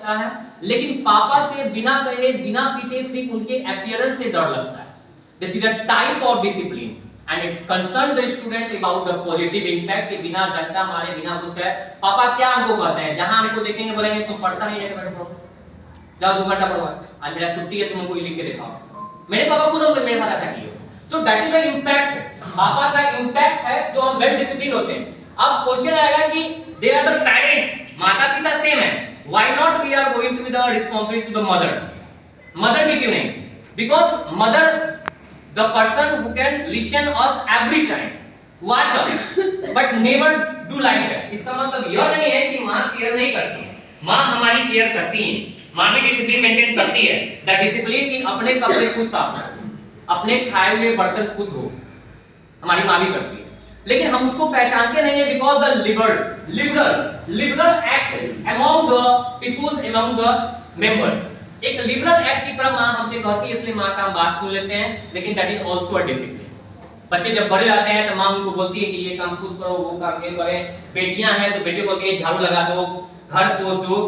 लगता है, लेकिन पापा से बिना कहे बिना पीटे सिर्फ उनके अपीयरेंस से डर लगता है। This is a type of discipline and it concern the student about the positive impact. कि बिना डंडा मारे बिना कुछ है पापा क्या हमको कहते हैं, जहां हमको देखेंगे बोलेंगे तुम पढ़ता नहीं है, बैठो जाओ 2 घंटा पढ़ो, आज मेरा छुट्टी है, तुम हमको लिख के दिखाओ। मेरे पापा खुद हमको मेरे साथ ऐसा किए। So that is the impact, पापा का इंपैक्ट है जो हम वेल डिसिप्लिन होते हैं। अब क्वेश्चन आएगा कि दे आर द पेरेंट्स, माता पिता सेम है, why not we are going to be the responsibility to the mother. Mother भी क्यों नहीं? Because mother the person who can listen us every time, watch us but never do like that. इसका मतलब यह नहीं है कि मां केयर नहीं करती है, मां हमारी केयर करती है, मां भी डिसिप्लिन मेंटेन करती है। द डिसिप्लिन की अपने कपड़े खुद साफ करो, अपने खाए हुए बर्तन खुद धो, हमारी मां भी करती है, लेकिन हम उसको पहचानते नहीं है because the liberal act among the peoples, among the members. एक लिबरल एक्ट की तरह मां हमसे कहती है, इसलिए मां का हम बात सुन लेते हैं, लेकिन that is also a discipline. बच्चे जब बड़े जाते हैं तो मां उनको बोलती है कि ये काम खुद करो, वो काम ये करें। बेटियां हैं तो बेटे को कहती है झाड़ू लगा दो, घर पोंछ दो,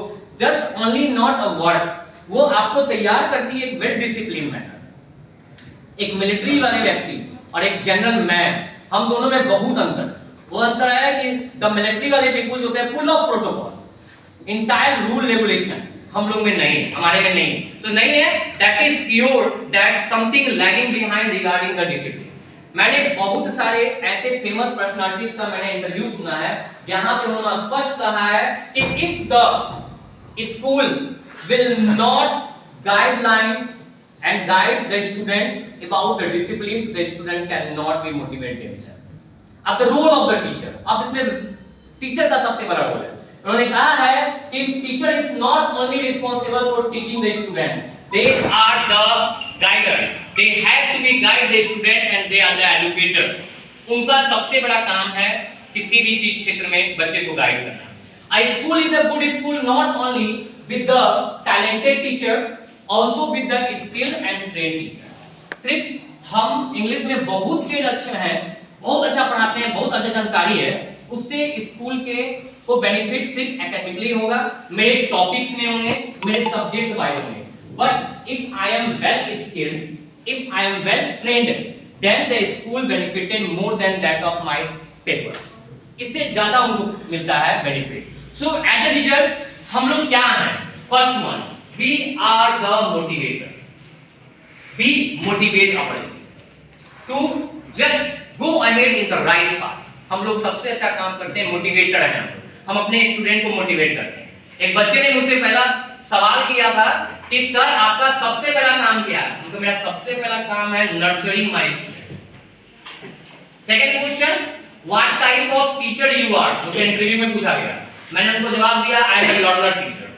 just only not a work. वो आपको तैयार करती है एक वेल डिसिप्लिन मैनर। एक मिलिट्री वाले व्यक्ति और एक जनरल मैन, हम दोनों में बहुत अंतर। वो अंतर है कि द मिलिट्री वाले पीपल होते हैं full of protocol, entire rule regulation, हम लोग में नहीं, हमारे में नहीं। तो नहीं है, that is sure that something lagging behind regarding the discipline. मैंने बहुत सारे ऐसे फेमस पर्सनालिटीज का मैंने इंटरव्यू सुना है जहां पर उन्होंने स्पष्ट कहा है कि if the school will not guideline and guide the student about the discipline, the student cannot be motivated himself. अब the role of the teacher, अब इसमें टीचर का सबसे बड़ा रोल है। उन्होंने कहा है कि teacher is not only responsible for teaching the student, they are the guider, they have to be guide the student and they are the educator. उनका सबसे बड़ा काम है किसी भी चीज क्षेत्र में बच्चे को गाइड करना। A school is a good school not only with the talented teacher, also with the skilled and trained teacher। सिर्फ हम इंग्लिश में बहुत तेज अच्छे हैं, बहुत अच्छा पढ़ाते हैं, बहुत अच्छा जानकारी है, उससे स्कूल के को बेनिफिट सिर्फ एकेडमिकली होगा, मेरे टॉपिक्स में होंगे, मेरे सब्जेक्ट वाइज होंगे। But if I am well skilled, if I am well trained, then the school benefited more than that of my paper. इससे ज्यादा उनको मिलता है benefit. So as a result हम लोग क्या हैं? First one, we are the motivator. We motivate our students to just go ahead in the right path. हम लोग सबसे अच्छा काम करते हैं, मोटिवेटर हैं हम अपने स्टूडेंट को मोटिवेट करते हैं। एक बच्चे ने मुझसे पहला सवाल किया था कि सर आपका सबसे पहला काम क्या है? तो मेरा सबसे पहला काम है nurturing my student. Second question, what type of teacher you are? मुझे इंटरव्यू में पूछा गया, मैंने उनको जवाब दिया, I am a learner teacher.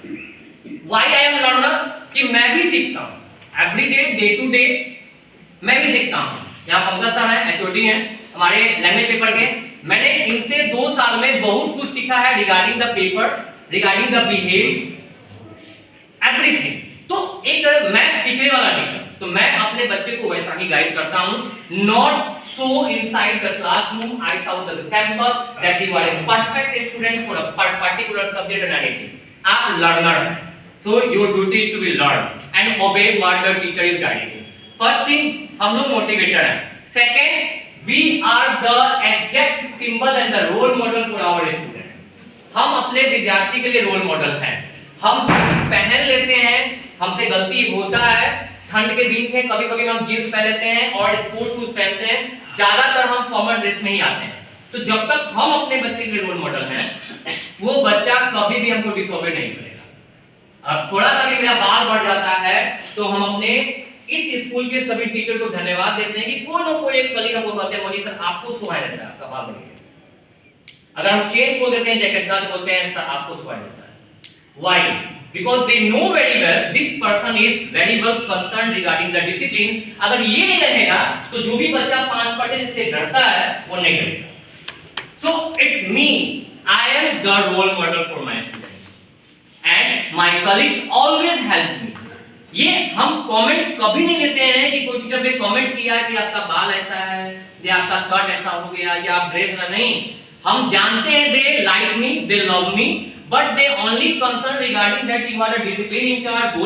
Why I am learner? कि मैं भी सीखता हूँ, every day, day to day मैं भी सीखता हूँ। यहाँ पंकज सर हैं, एचओडी हैं हमारे लैंग्वेज पेपर के, मैंने इनसे 2 साल में बहुत कुछ सीखा है regarding the paper, regarding the behave, everything. तो एक मैं सीखने वाला टीचर, तो मैं अपने बच्चे को वैसा ही गाइड करता हूँ। Not so inside the classroom, outside the campus, that you are a perfect student for a particular subject and anything. आप लर्नर हैं, so your duty is to be learn and obey what the teacher is guiding you. First thing, हम लोग motivator हैं। Second, we are the exact symbol and the role model for our student। हम अपने विद्यार्थी के लिए role model हैं। हम पहन लेते हैं, हमसे गलती होता है, ठंड के दिन थे कभी-कभी हम जींस पहन लेते हैं और स्पोर्ट्स शूज पहनते हैं, ज्यादातर हम फॉर्मल ड्रेस में ही आते हैं। तो जब तक हम अपने बच्चे के रोल मॉडल हैं, वो बच्चा कभी भी हमको डिसओबे नहीं करेगा। अब थोड़ा सा भी मेरा बाल बढ़ जाता है तो हम अपने इस स्कूल के सभी टीचर को धन्यवाद देते हैं कि कोई ना कोई एक कलीग हमको कहते हैं मोनी सर आपको सुहाय रहता है, आपका बाल बढ़ गया। अगर हम चेन खोल देते हैं, जैकेट साथ बोलते हैं सर आपको सुहाय रहता है। Why? Because they know very well this person is very well concerned regarding the discipline. अगर ये नहीं रहेगा तो जो भी बच्चा 5% से डरता है वो नहीं करेगा। So it's me, I am the role model for my student and my colleagues always help me। ये हम कमेंट कभी नहीं लेते हैं कि कोई टीचर ने कमेंट किया कि आपका बाल ऐसा है या आपका शर्ट ऐसा हो गया या आप ड्रेस नहीं। हम जानते हैं they like me, they love me but they only concern regarding that you are a discipline in your